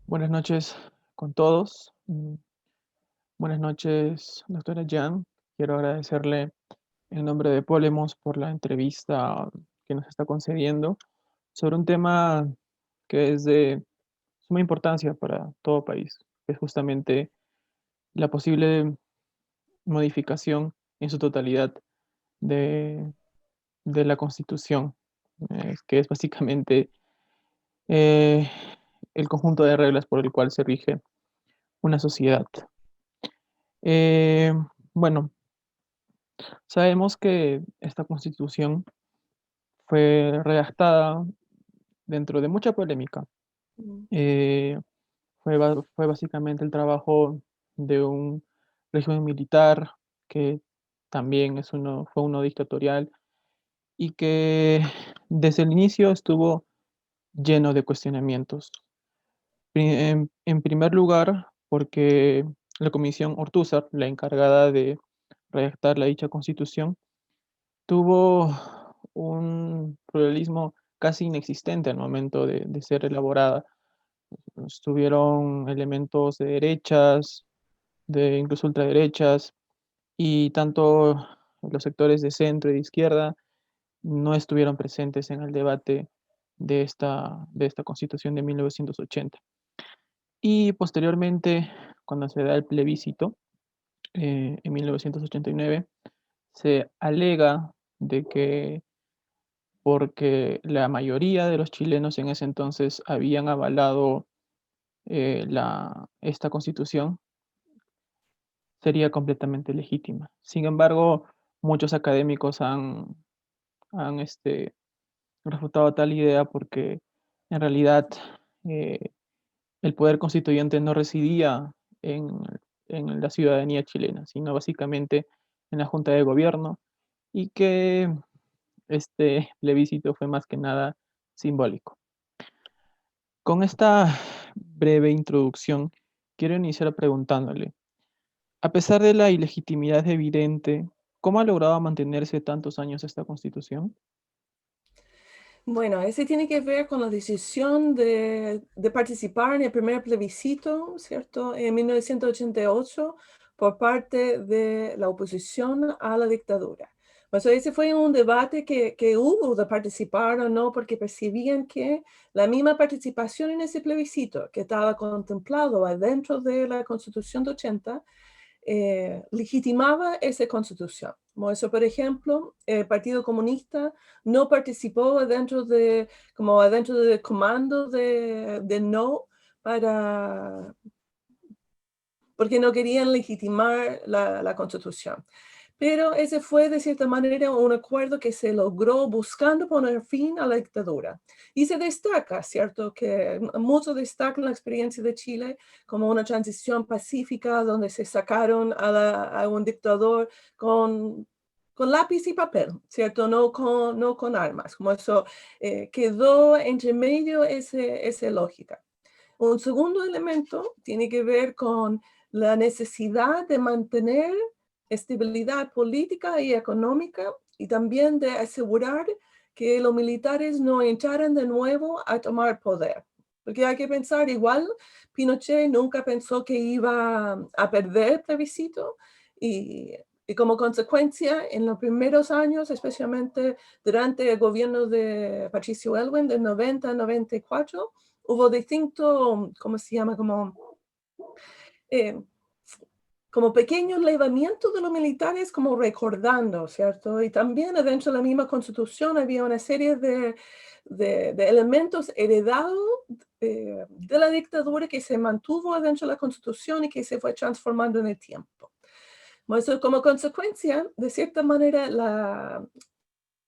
Buenas noches con todos. Buenas noches, doctora Jan. Quiero agradecerle en nombre de Polemos por la entrevista que nos está concediendo sobre un tema que es de suma importancia para todo país, que es justamente la posible modificación en su totalidad de, de la Constitución, que es básicamente eh, el conjunto de reglas por el cual se rige una sociedad. Eh, bueno, sabemos que esta constitución fue redactada dentro de mucha polémica. Mm. Eh, fue básicamente el trabajo de un régimen militar que también fue uno dictatorial y que desde el inicio estuvo lleno de cuestionamientos. En primer lugar, porque la Comisión Ortúzar, la encargada de redactar la dicha constitución, tuvo un pluralismo casi inexistente al momento de ser elaborada. Estuvieron elementos de derechas, de incluso ultraderechas, y tanto los sectores de centro y de izquierda no estuvieron presentes en el debate de esta Constitución de 1980. Y posteriormente, cuando se da el plebiscito, en 1989, se alega de que porque la mayoría de los chilenos en ese entonces habían avalado esta constitución, sería completamente legítima. Sin embargo, muchos académicos han refutado tal idea porque en realidad eh, el poder constituyente no residía en, en la ciudadanía chilena, sino básicamente en la Junta de Gobierno y que este plebiscito fue más que nada simbólico. Con esta breve introducción, quiero iniciar preguntándole, a pesar de la ilegitimidad evidente, ¿cómo ha logrado mantenerse tantos años esta constitución? Bueno, ese tiene que ver con la decisión de participar en el primer plebiscito, ¿cierto? En 1988 por parte de la oposición a la dictadura. O sea, ese fue un debate que hubo de participar o no, porque percibían que la misma participación en ese plebiscito que estaba contemplado adentro de la Constitución de 80 legitimaba esa constitución. Como eso, por ejemplo, el Partido Comunista no participó adentro del comando de no para, porque no querían legitimar la constitución. Pero ese fue de cierta manera un acuerdo que se logró buscando poner fin a la dictadura. Y se destaca, ¿cierto? Que muchos destacan la experiencia de Chile como una transición pacífica donde se sacaron a un dictador con lápiz y papel, ¿cierto? No con armas. Como eso quedó entre medio esa lógica. Un segundo elemento tiene que ver con la necesidad de mantener estabilidad política y económica y también de asegurar que los militares no entraran de nuevo a tomar poder. Porque hay que pensar, igual Pinochet nunca pensó que iba a perder el plebiscito y como consecuencia, en los primeros años, especialmente durante el gobierno de Patricio Elwin de 90 a 94, hubo distintos, ¿cómo se llama? Eh, como pequeños levantamientos de los militares, como recordando, ¿cierto? Y también dentro de la misma constitución había una serie de elementos heredados de la dictadura que se mantuvo dentro de la constitución y que se fue transformando en el tiempo. Bueno, eso, como consecuencia, de cierta manera,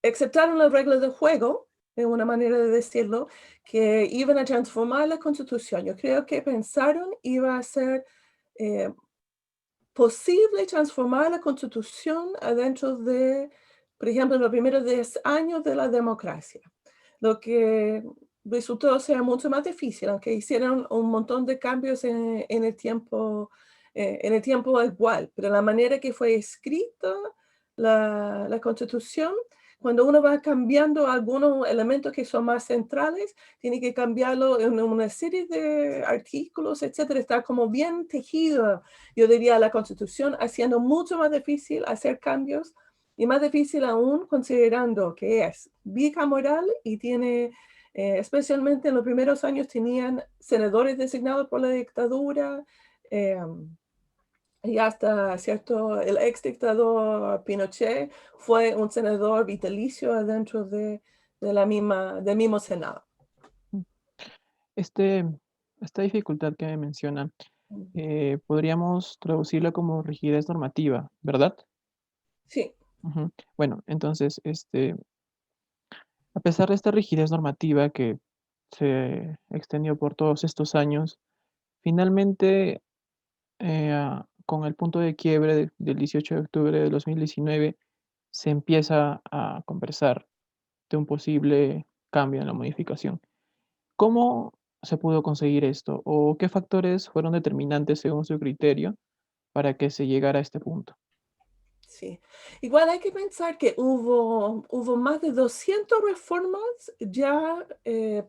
aceptaron las reglas del juego, de una manera de decirlo, que iban a transformar la constitución. Yo creo que pensaron iba a ser eh, posible transformar la constitución adentro de, por ejemplo, los primeros 10 años de la democracia, lo que resultó ser mucho más difícil, aunque hicieron un montón de cambios en el tiempo igual, pero la manera que fue escrita la constitución cuando uno va cambiando algunos elementos que son más centrales, tiene que cambiarlo en una serie de artículos, etcétera. Está como bien tejido, yo diría, la Constitución, haciendo mucho más difícil hacer cambios y más difícil aún considerando que es bicameral y tiene, especialmente en los primeros años, tenían senadores designados por la dictadura. eh, y hasta, ¿cierto? El ex dictador Pinochet fue un senador vitalicio adentro de del mismo Senado. Este, esta dificultad que me menciona, podríamos traducirla como rigidez normativa, ¿verdad? Sí, Ujú. Bueno, entonces, a pesar de esta rigidez normativa que se extendió por todos estos años, finalmente, con el punto de quiebre del 18 de octubre de 2019, se empieza a conversar de un posible cambio en la modificación. ¿Cómo se pudo conseguir esto? ¿O qué factores fueron determinantes según su criterio para que se llegara a este punto? sí. Igual hay que pensar que hubo más de 200 reformas ya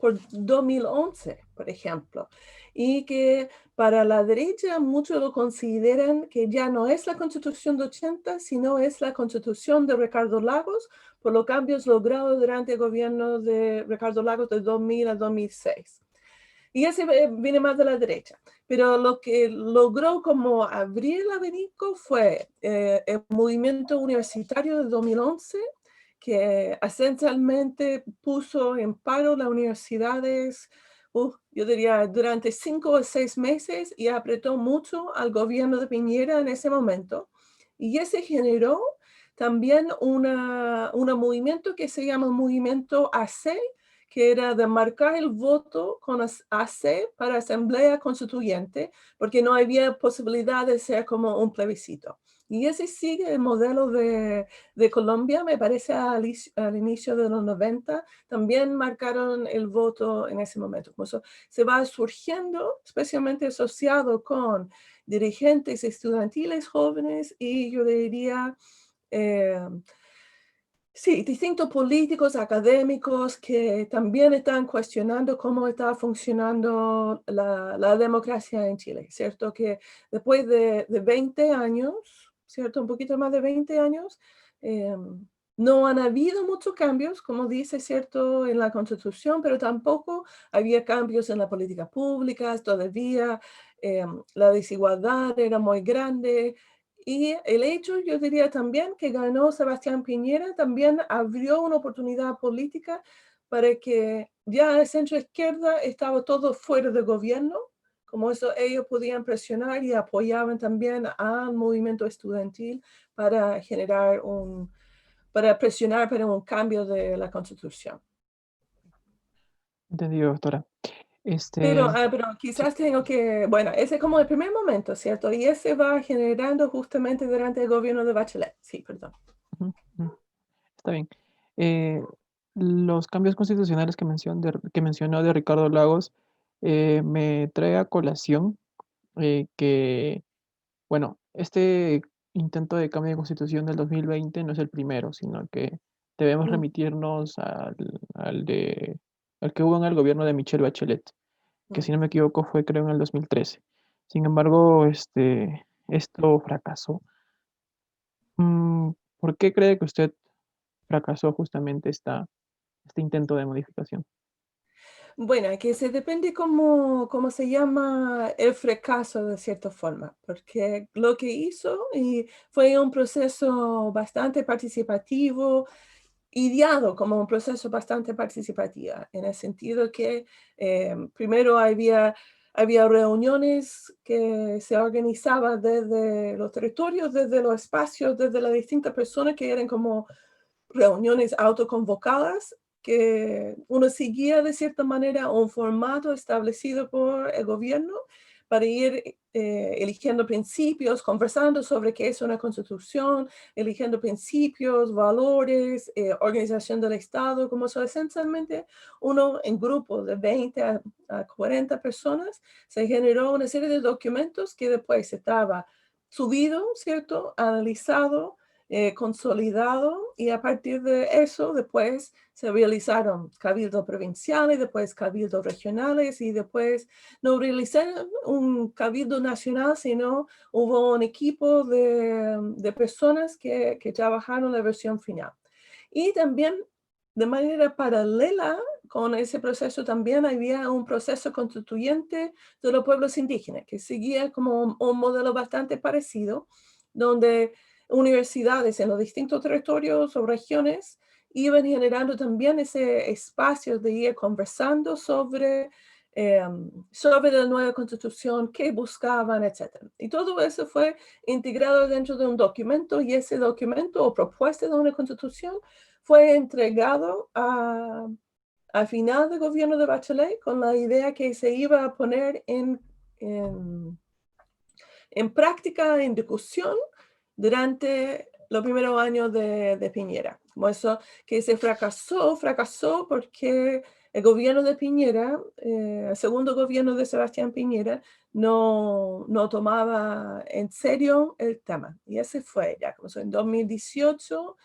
por 2011, por ejemplo, y que para la derecha muchos lo consideran que ya no es la Constitución de 80, sino es la Constitución de Ricardo Lagos por los cambios logrados durante el gobierno de Ricardo Lagos de 2000 a 2006. Y ese viene más de la derecha. Pero lo que logró como abrir el abanico fue el movimiento universitario de 2011, que esencialmente puso en paro las universidades, yo diría, durante 5 o 6 meses y apretó mucho al gobierno de Piñera en ese momento. Y ese generó también un movimiento que se llama Movimiento AC, que era de marcar el voto con AC para Asamblea Constituyente, porque no había posibilidad de ser como un plebiscito. Y ese sigue el modelo de Colombia, me parece al inicio de los 90, también marcaron el voto en ese momento. Como eso se va surgiendo, especialmente asociado con dirigentes estudiantiles jóvenes y yo diría eh, sí, distintos políticos, académicos que también están cuestionando cómo está funcionando la democracia en Chile, ¿cierto? Que después de 20 años, ¿cierto? Un poquito más de 20 años, eh, no han habido muchos cambios, como dice, ¿cierto? En la Constitución, pero tampoco había cambios en las políticas públicas, todavía la desigualdad era muy grande, y el hecho, yo diría también, que ganó Sebastián Piñera, también abrió una oportunidad política para que ya el centro izquierda estaba todo fuera de gobierno, como eso ellos podían presionar y apoyaban también al movimiento estudiantil para para presionar para un cambio de la constitución. Entendido, doctora. Pero, Este, pero sí, quizás tengo que, bueno, ese es como el primer momento, ¿cierto? Y ese va generando justamente durante el gobierno de Bachelet. Sí, perdón. ujú, ujú, está bien. Eh, los cambios constitucionales que mencionó de Ricardo Lagos me trae a colación que, bueno, este intento de cambio de constitución del 2020 no es el primero, sino que debemos Mm, remitirnos al que hubo en el gobierno de Michelle Bachelet, que mm. si no me equivoco fue creo en el 2013. Sin embargo, esto fracasó. ¿Por qué cree que usted fracasó justamente este intento de modificación? Bueno, que se depende cómo se llama el fracaso de cierta forma, porque lo que hizo y fue un proceso bastante participativo, ideado como un proceso bastante participativo, en el sentido que primero había reuniones que se organizaban desde los territorios, desde los espacios, desde las distintas personas que eran como reuniones autoconvocadas, que uno seguía de cierta manera un formato establecido por el gobierno para ir eligiendo principios, conversando sobre qué es una constitución, eligiendo principios, valores, organización del Estado, como eso esencialmente uno en grupos de 20 a 40 personas se generó una serie de documentos que después estaba subido, ¿cierto? Analizado consolidado, y a partir de eso después se realizaron cabildos provinciales, después cabildos regionales, y después no realizaron un cabildo nacional, sino hubo un equipo de personas que trabajaron la versión final. Y también de manera paralela con ese proceso también había un proceso constituyente de los pueblos indígenas, que seguía como un modelo bastante parecido, donde universidades en los distintos territorios o regiones iban generando también ese espacio de ir conversando sobre la nueva constitución, qué buscaban, etc. Y todo eso fue integrado dentro de un documento, y ese documento o propuesta de una constitución fue entregado al final del gobierno de Bachelet con la idea que se iba a poner en práctica, en discusión, durante los primeros años de Piñera. Como eso que se fracasó porque el gobierno de Piñera, el segundo gobierno de Sebastián Piñera, no tomaba en serio el tema. Y ese fue ya, como en 2018,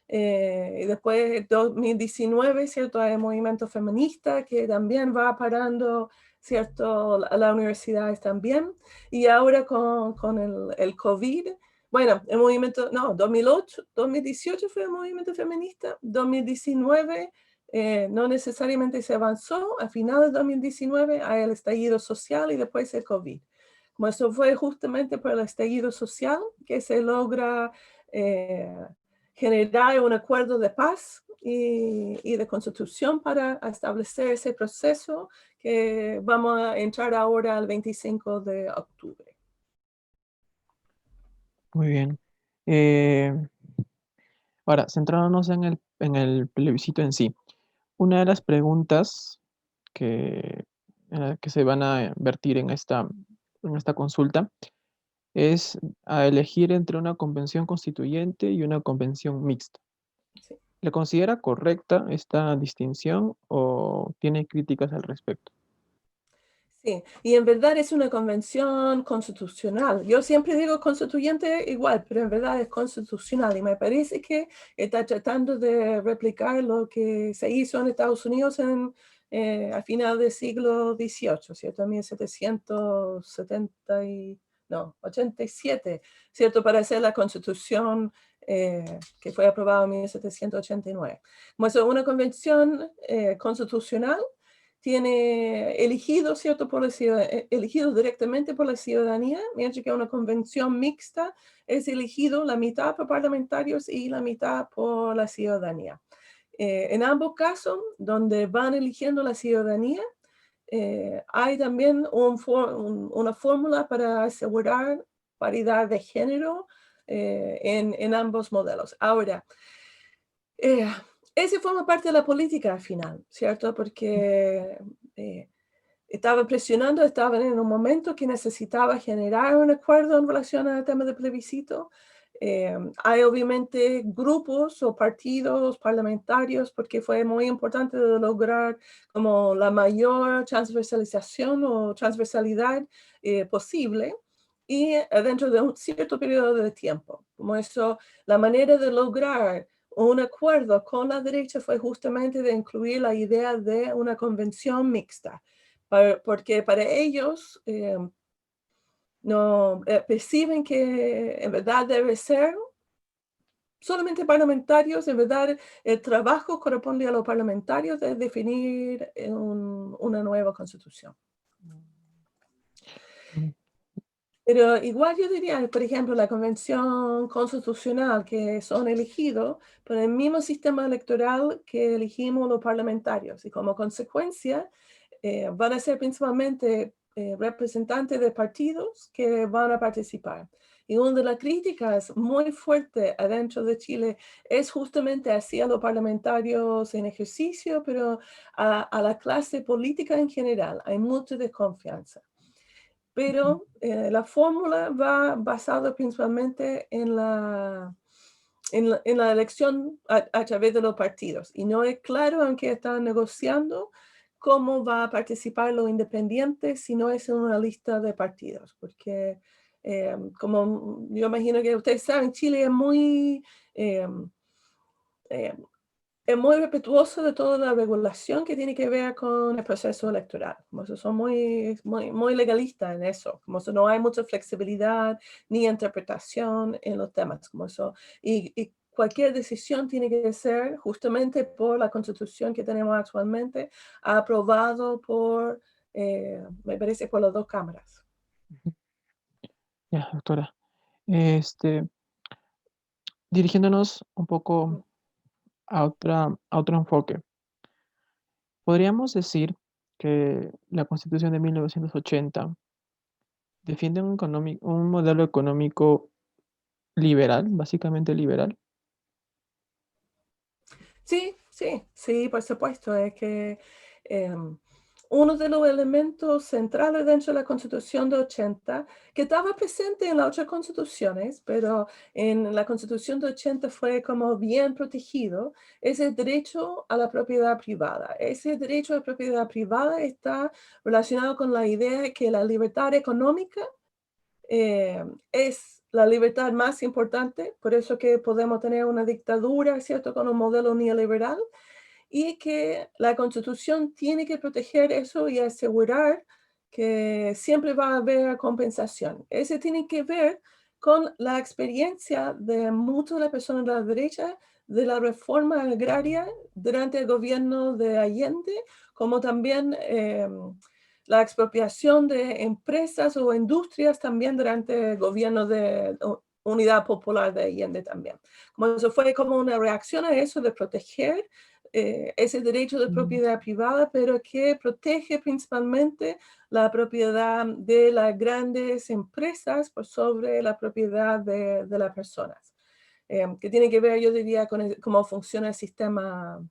y después en 2019, ¿cierto? Hay movimiento feminista que también va parando, ¿cierto? A las universidades también. Y ahora con el COVID, bueno, el movimiento, no, 2018 fue el movimiento feminista, 2019 no necesariamente se avanzó, a finales de 2019 hay el estallido social y después el COVID. Como eso fue justamente por el estallido social que se logra generar un acuerdo de paz y de constitución para establecer ese proceso que vamos a entrar ahora al 25 de octubre. Muy bien. Ahora, centrándonos en el plebiscito en sí. Una de las preguntas que, que se van a vertir en esta consulta es a elegir entre una convención constituyente y una convención mixta. Sí. ¿Le considera correcta esta distinción o tiene críticas al respecto? Sí, y en verdad es una convención constitucional. Yo siempre digo constituyente igual, pero en verdad es constitucional, y me parece que está tratando de replicar lo que se hizo en Estados Unidos a final del siglo XVIII, ¿cierto? En 1770 no, 87, ¿cierto? Para hacer la constitución que fue aprobada en 1789. Como es una convención constitucional, tiene elegido, ¿cierto? Elegido directamente por la ciudadanía, mientras que una convención mixta es elegido la mitad por parlamentarios y la mitad por la ciudadanía. En ambos casos, donde van eligiendo la ciudadanía, hay también una fórmula para asegurar paridad de género en ambos modelos. Ahora, ese forma parte de la política al final, ¿cierto? Porque estaban en un momento que necesitaba generar un acuerdo en relación al tema del plebiscito. Hay obviamente grupos o partidos parlamentarios, porque fue muy importante de lograr como la mayor transversalización o transversalidad posible, y dentro de un cierto periodo de tiempo. Como eso, la manera de lograr un acuerdo con la derecha fue justamente de incluir la idea de una convención mixta, porque para ellos no perciben que en verdad debe ser solamente parlamentarios. En verdad el trabajo corresponde a los parlamentarios de definir una nueva constitución. Mm. Pero igual yo diría, por ejemplo, la convención constitucional que son elegidos por el mismo sistema electoral que elegimos los parlamentarios, y como consecuencia van a ser principalmente representantes de partidos que van a participar. Y una de las críticas muy fuertes adentro de Chile es justamente hacia los parlamentarios en ejercicio, pero a la clase política en general. Hay mucha desconfianza. Pero la fórmula va basada principalmente en la elección a través de los partidos. Y no es claro, aunque están negociando, cómo va a participar los independientes si no es en una lista de partidos, porque Como yo imagino que ustedes saben, Chile eh, eh, es muy respetuoso de toda la regulación que tiene que ver con el proceso electoral. Como eso son muy legalistas en eso. Como eso no hay mucha flexibilidad ni interpretación en los temas. Como eso, y cualquier decisión tiene que ser justamente por la constitución que tenemos actualmente, aprobado por, me parece, por las dos cámaras. Ujú. Ya, doctora. Este, dirigiéndonos un poco a otro enfoque. Podríamos decir que la Constitución de 1980 defiende un modelo económico liberal, básicamente liberal. Sí, sí, sí, por supuesto. Es que em, uno de los elementos centrales dentro de la Constitución de 80, que estaba presente en las otras constituciones, pero en la Constitución de 80 fue como bien protegido, es el derecho a la propiedad privada. Ese derecho a la propiedad privada está relacionado con la idea de que la libertad económica es la libertad más importante, por eso que podemos tener una dictadura, ¿cierto?, con un modelo neoliberal, y que la Constitución tiene que proteger eso y asegurar que siempre va a haber compensación. Ese tiene que ver con la experiencia de muchas de las personas de la derecha de la reforma agraria durante el gobierno de Allende, como también la expropiación de empresas o industrias también durante el gobierno de Unidad Popular de Allende también. Como eso fue como una reacción a eso de proteger ese derecho de Mm, propiedad privada, pero que protege principalmente la propiedad de las grandes empresas por sobre la propiedad de las personas, que tiene que ver, yo diría, con cómo funciona el sistema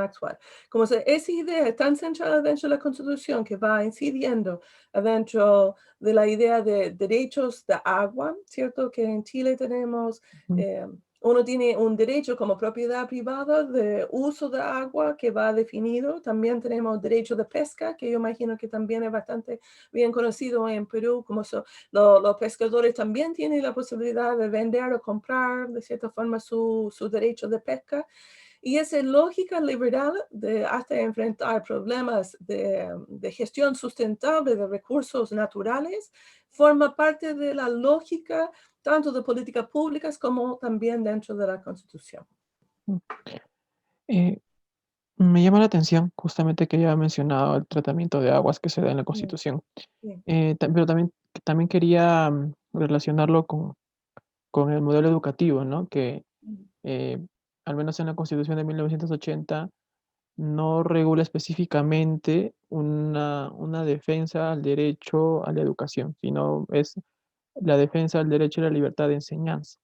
actual. Como esa idea es tan centrada dentro de la Constitución que va incidiendo adentro de la idea de derechos de agua, ¿cierto? Que en Chile tenemos ujú, uno tiene un derecho como propiedad privada de uso de agua que va definido. También tenemos derecho de pesca, que yo imagino que también es bastante bien conocido en Perú, como los pescadores también tienen la posibilidad de vender o comprar de cierta forma su derecho de pesca. Y esa lógica liberal de hasta enfrentar problemas de gestión sustentable de recursos naturales forma parte de la lógica tanto de políticas públicas como también dentro de la Constitución. mm. Eh, Me llama la atención justamente que ya ha mencionado el tratamiento de aguas que se da en la Mm, Constitución. sí, Pero también quería relacionarlo con el modelo educativo, ¿no? Que mm, eh, al menos en la Constitución de 1980 no regula específicamente una defensa al derecho a la educación, sino es la defensa al derecho a la libertad de enseñanza.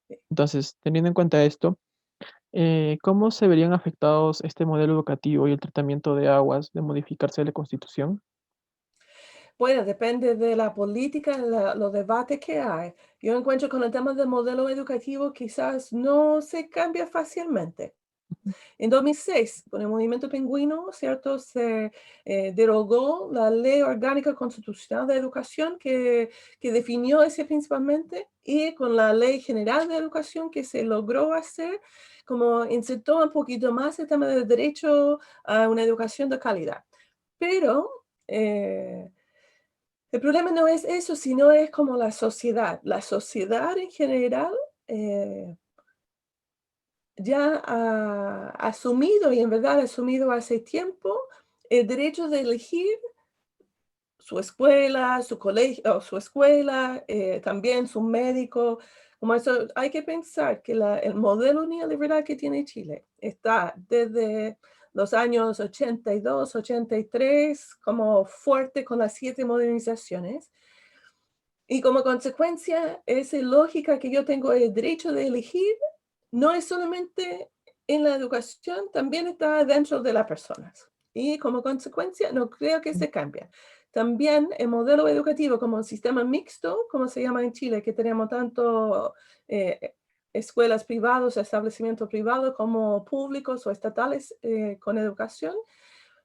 sí. Entonces, teniendo en cuenta esto, ¿cómo se verían afectados este modelo educativo y el tratamiento de aguas de modificarse la Constitución? Bueno, depende de la política, los debates que hay. Yo encuentro con el tema del modelo educativo quizás no se cambia fácilmente. En 2006, con el movimiento pingüino, ¿cierto? Se derogó la Ley Orgánica Constitucional de Educación que definió ese principalmente y con la Ley General de Educación que se logró hacer, como insertó un poquito más el tema del derecho a una educación de calidad. Pero el problema no es eso, sino es como la sociedad. La sociedad en general eh, ya ha asumido, y en verdad ha asumido hace tiempo, el derecho de elegir su escuela, su colegio, su escuela, también su médico. Como eso, hay que pensar que el modelo neoliberal que tiene Chile está desde los años 82, 83, como fuerte con las 7 modernizaciones. Y como consecuencia, esa lógica que yo tengo el derecho de elegir no es solamente en la educación, también está dentro de las personas. Y como consecuencia, no creo que se cambie. También el modelo educativo como un sistema mixto, como se llama en Chile, que tenemos tanto escuelas privadas, establecimientos privados como públicos o estatales con educación,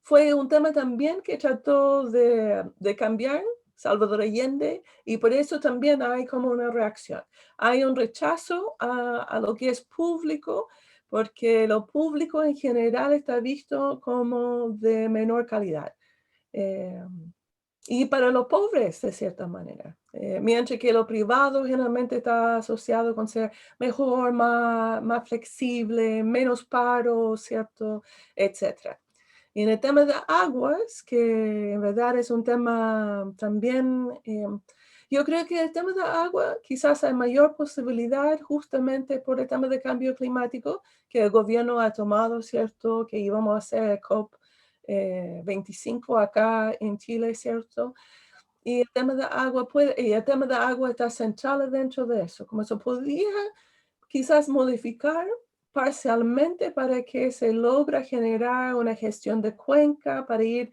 fue un tema también que trató de cambiar Salvador Allende, y por eso también hay como una reacción. Hay un rechazo a lo que es público, porque lo público en general está visto como de menor calidad. Eh, y para los pobres, de cierta manera. Mientras que lo privado generalmente está asociado con ser mejor, más flexible, menos paro, ¿cierto? Etcétera. Y en el tema de aguas, que en verdad es un tema también, yo creo que el tema de agua quizás hay mayor posibilidad justamente por el tema de cambio climático que el gobierno ha tomado, ¿cierto? Que íbamos a hacer el COP 25 acá en Chile, ¿cierto? Y el tema de agua y el tema de agua está central dentro de eso, como se podría quizás modificar parcialmente para que se logra generar una gestión de cuenca, para ir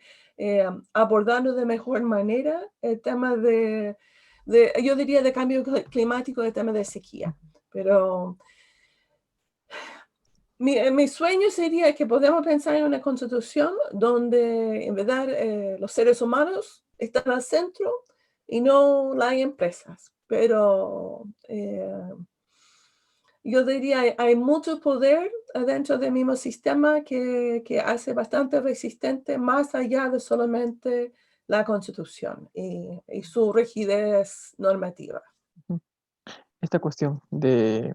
abordando de mejor manera el tema yo diría, de cambio climático, el tema de sequía. Pero mi sueño sería que podamos pensar en una constitución donde en verdad los seres humanos están al centro y no las empresas. Pero yo diría, hay mucho poder dentro del mismo sistema que hace bastante resistente más allá de solamente la Constitución y su rigidez normativa. Ujú. Esta cuestión de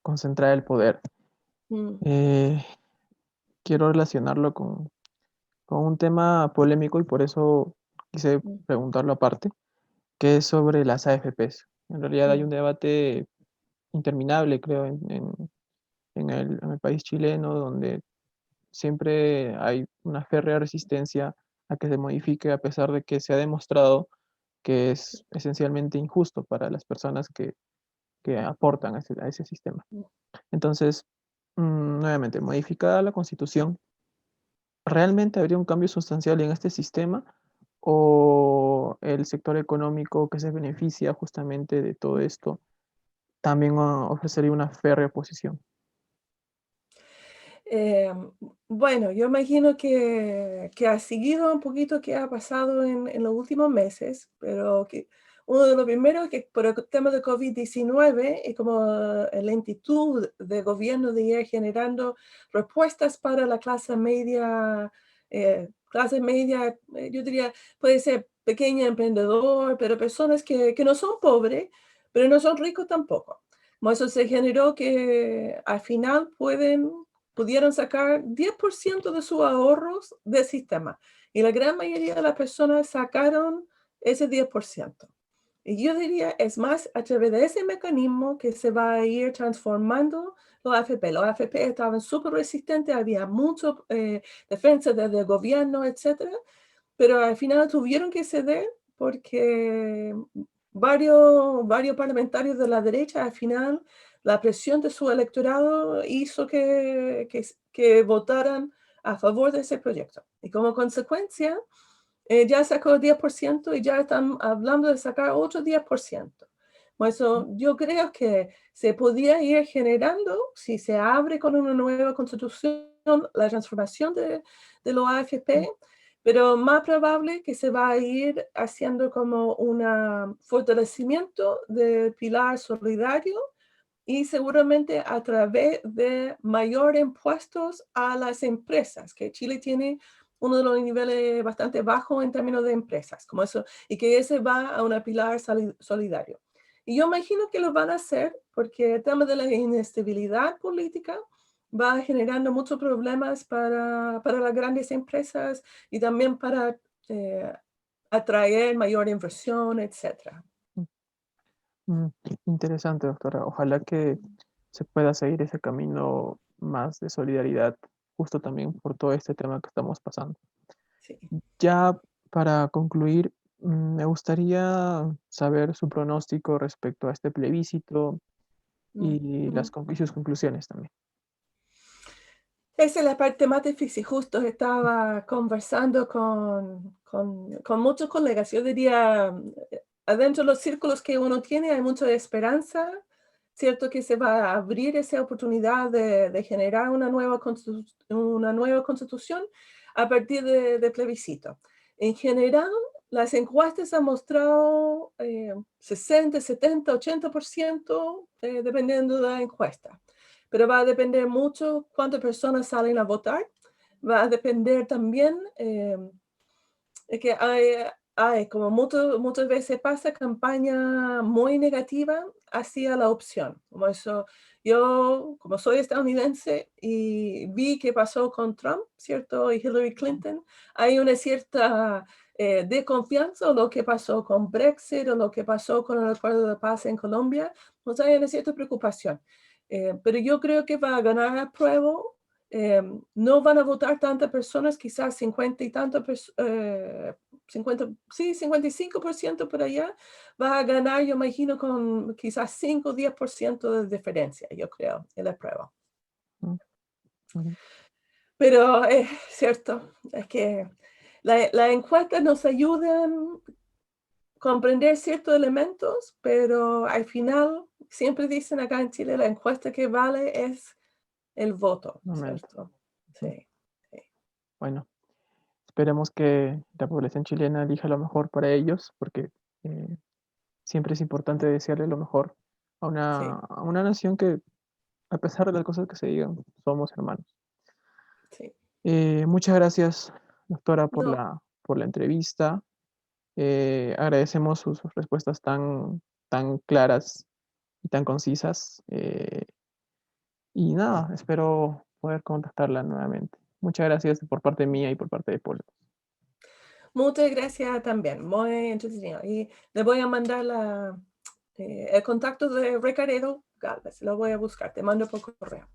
concentrar el poder, Mm, eh, quiero relacionarlo con un tema polémico y por eso quise mm, preguntarlo aparte, que es sobre las AFPs. En realidad hay mm, un debate interminable, creo, en el país chileno, donde siempre hay una férrea resistencia a que se modifique, a pesar de que se ha demostrado que es esencialmente injusto para las personas que aportan a ese sistema. mm. Entonces, nuevamente, modificada la Constitución, ¿realmente habría un cambio sustancial en este sistema? ¿O el sector económico que se beneficia justamente de todo esto también ofrecería una férrea oposición? Eh, bueno, yo imagino que ha seguido un poquito que ha pasado en los últimos meses, pero que uno de los primeros que por el tema de COVID-19 y como la lentitud del gobierno de ir generando respuestas para la clase media, yo diría, puede ser pequeño emprendedor, pero personas que no son pobres, pero no son ricos tampoco. Como eso se generó que al final pudieron sacar 10% de sus ahorros del sistema. Y la gran mayoría de las personas sacaron ese 10%. Y yo diría, es más a través de ese mecanismo que se va a ir transformando los AFP. Los AFP estaban súper resistentes, había mucho defensa desde el gobierno, etcétera, pero al final tuvieron que ceder porque varios parlamentarios de la derecha, al final, la presión de su electorado hizo que votaran a favor de ese proyecto. Y como consecuencia, ya sacó 10% y ya están hablando de sacar otro 10%. Por eso yo creo que se podría ir generando, si se abre con una nueva constitución, la transformación de los AFP, pero más probable que se va a ir haciendo como un fortalecimiento del pilar solidario y seguramente a través de mayor impuestos a las empresas, que Chile tiene uno de los niveles bastante bajos en términos de empresas, como eso, y que ese va a un pilar solidario. Y yo imagino que lo van a hacer porque el tema de la inestabilidad política va generando muchos problemas para las grandes empresas y también para eh, atraer mayor inversión, etcétera. Mm, Interesante, doctora. Ojalá que se pueda seguir ese camino más de solidaridad, justo también por todo este tema que estamos pasando. Sí. Ya para concluir, me gustaría saber su pronóstico respecto a este plebiscito Mm, y mm. y sus conclusiones también. Esa es la parte más difícil. Justo estaba conversando con muchos colegas. Yo diría, adentro de los círculos que uno tiene hay mucha esperanza, ¿cierto? Que se va a abrir esa oportunidad de generar una nueva constitución a partir de plebiscito. En general, las encuestas han mostrado 60, 70, 80%, dependiendo de la encuesta. Pero va a depender mucho cuántas personas salen a votar. Va a depender también, es que hay como muchas veces pasa, campaña muy negativa hacia la opción. Como eso, yo, como soy estadounidense y vi qué pasó con Trump, ¿cierto? Y Hillary Clinton, hay una cierta desconfianza, o lo que pasó con Brexit, o lo que pasó con el acuerdo de paz en Colombia, pues hay una cierta preocupación. Pero yo creo que va a ganar a prueba. No van a votar tantas personas, quizás 50 y tantos, 50, sí, 55% por allá. Va a ganar, yo imagino, con quizás 5 o 10% de diferencia, yo creo, en la prueba. Mm, ujú. Pero es cierto, es que la encuesta nos ayudan a comprender ciertos elementos, pero al final, siempre dicen acá en Chile, la encuesta que vale es el voto, Momento. ¿cierto? Ujú. Sí, sí, Bueno, esperemos que la población chilena elija lo mejor para ellos, porque eh, siempre es importante desearle lo mejor sí, a una nación que, a pesar de las cosas que se digan, somos hermanos. sí. Muchas gracias, doctora, No, por la entrevista. Agradecemos sus respuestas tan claras y tan concisas. Y nada, espero poder contactarla nuevamente. Muchas gracias por parte mía y por parte de Paul. muchas gracias también, muy entretenido. Y le voy a mandar el contacto de Ricardo Galvez, lo voy a buscar, te mando por correo.